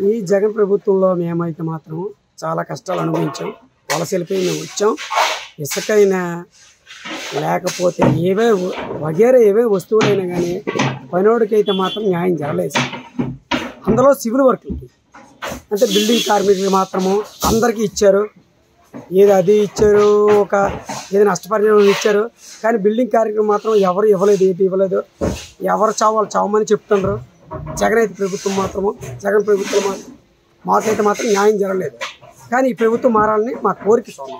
ఈ జగన్ ప్రభుత్వంలో మేమైతే మాత్రం చాలా కష్టాలు అనుభవించాం. వలస వెళ్ళిపోయి మేము వచ్చాం. ఇసుకైనా లేకపోతే వగేరే ఏవే వస్తువులైనా కానీ పనివాడికైతే మాత్రం న్యాయం జరగలేదు. అందులో సివిల్ వర్క్లకి అంటే బిల్డింగ్ కార్మికులకి మాత్రము అందరికీ ఇచ్చారు. ఏది అది ఇచ్చారు, ఒక ఏదో నష్టపరిహారం ఇచ్చారు. కానీ బిల్డింగ్ కార్మికులు మాత్రం ఎవరు ఇవ్వలేదు, ఏంటి ఇవ్వలేదు. ఎవరు చావమని చెప్తున్నారు. జగన్ ప్రభుత్వం మాకైతే మాత్రం న్యాయం జరగలేదు. కానీ ఈ ప్రభుత్వం మారాలని మా కోరిక స్వామి.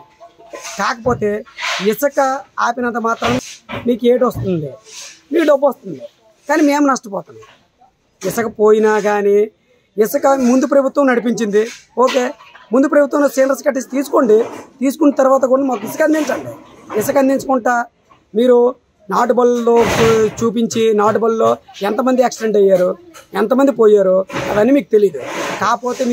కాకపోతే ఇసుక ఆపినంత మాత్రం మీకు ఏటి వస్తుంది, మీకు డబ్బు వస్తుంది. కానీ మేము నష్టపోతున్నాం. ఇసుక పోయినా కానీ ఇసుక ముందు ప్రభుత్వం నడిపించింది. ఓకే, ముందు ప్రభుత్వంలో సీనర్స్ కట్టేసి తీసుకున్న తర్వాత కూడా మాకు ఇసుక అందించండి. ఇసుక అందించుకుంటా మీరు నాటుబల్లో చూపించి నాటుబల్లో ఎంతమంది యాక్సిడెంట్ అయ్యారు, ఎంతమంది పోయారు అవన్నీ మీకు తెలియదు. కాకపోతే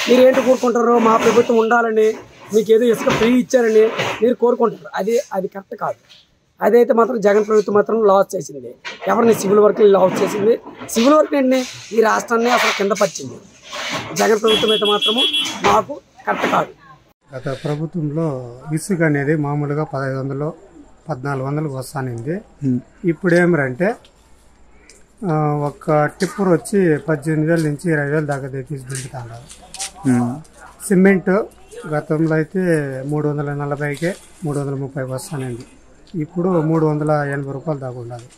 మీరేంటి కోరుకుంటారో మా ప్రభుత్వం ఉండాలని, మీకు ఏదో ఇసుక ఫ్రీ ఇచ్చారని మీరు కోరుకుంటారు. అది కరెక్ట్ కాదు. అదైతే మాత్రం జగన్ ప్రభుత్వం మాత్రం లాస్ చేసింది. ఎవరిని సివిల్ వర్క్ లాస్ చేసింది. సివిల్ వర్క్ ఏంటి ఈ రాష్ట్రాన్ని అసలు కింద పరిచింది. జగన్ ప్రభుత్వం అయితే మాత్రము మాకు కరెక్ట్ కాదు. గత ప్రభుత్వంలో ఇసుక అనేది మామూలుగా 1500 1400 వస్తానింది. ఇప్పుడు ఏమిరంటే ఒక టిప్పర్ వచ్చి 18,000 నుంచి 20,000 దాకా తెచ్చి దింపుతున్నారు. సిమెంట్ గతంలో అయితే 340కే 330 వస్తానండి. ఇప్పుడు 380 రూపాయలు దాకా ఉండాలి.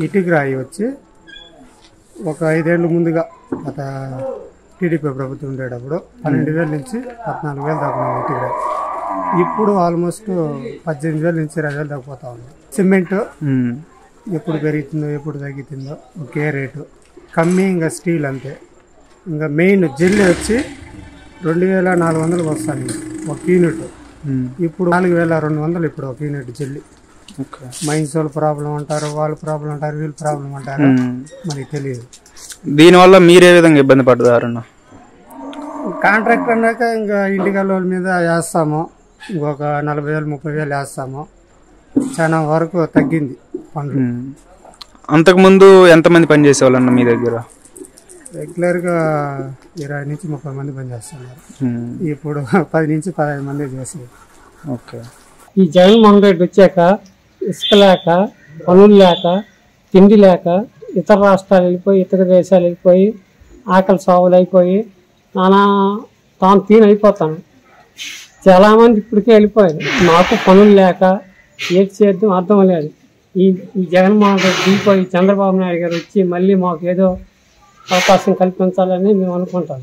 ఇటుక రాయి వచ్చి ఒక 5 ఏళ్ళు ముందుగా గత టీడీపీ ప్రభుత్వం ఉండేటప్పుడు 12,000 నుంచి 14,000 దాకా ఉంది ఇటుక రాయి. ఇప్పుడు ఆల్మోస్ట్ 18,000 నుంచి 20,000 దాకా పోతా ఉంది. సిమెంట్ ఎప్పుడు పెరుగుతుందో ఎప్పుడు తగ్గుతుందో ఒకే రేటు కమ్మీ. ఇంకా స్టీల్ అంతే. ఇంకా మెయిన్ జెల్లీ వచ్చి 2,400 వస్తాను ఒక యూనిట్. ఇప్పుడు 4,200 ఇప్పుడు ఒక యూనిట్ జెల్లీ. మైన్స్ వాళ్ళు ప్రాబ్లం అంటారు, వాళ్ళ ప్రాబ్లం అంటారు, వీళ్ళ ప్రాబ్లం అంటారు, మనకి తెలియదు. దీనివల్ల మీరే విధంగా ఇబ్బంది పడ్డారన్న? కాంట్రాక్ట్ అన్నాక ఇంకా ఇంటికాల వాళ్ళ మీద వేస్తాము, ఇంకొక 40,000 30,000 వేస్తాము. చాలా వరకు తగ్గింది పనులు. అంతకుముందు ఎంతమంది పని చేసేవాళ్ళన్న మీ దగ్గర? రెగ్యులర్గా 20 నుంచి 30 మంది పనిచేస్తున్నారు. ఇప్పుడు 10 నుంచి 15 మంది చేస్తారు. ఓకే. ఈ జగన్మోహన్ రెడ్డి వచ్చాక ఇసుక లేక, పనులు లేక, తిండి లేక ఇతర రాష్ట్రాలు వెళ్ళిపోయి, ఇతర దేశాలు వెళ్ళిపోయి, ఆకలి సాగులు అయిపోయి తాను అయిపోతాను. చాలామంది ఇప్పటికే వెళ్ళిపోయారు. మాకు పనులు లేక ఏది చేద్దాం అర్థం లేదు. ఈ జగన్మోహన్ రెడ్డి దిగిపోయి చంద్రబాబు నాయుడు గారు వచ్చి మళ్ళీ మాకు ఏదో అవకాశం కల్పించాలని మేము అనుకుంటాం.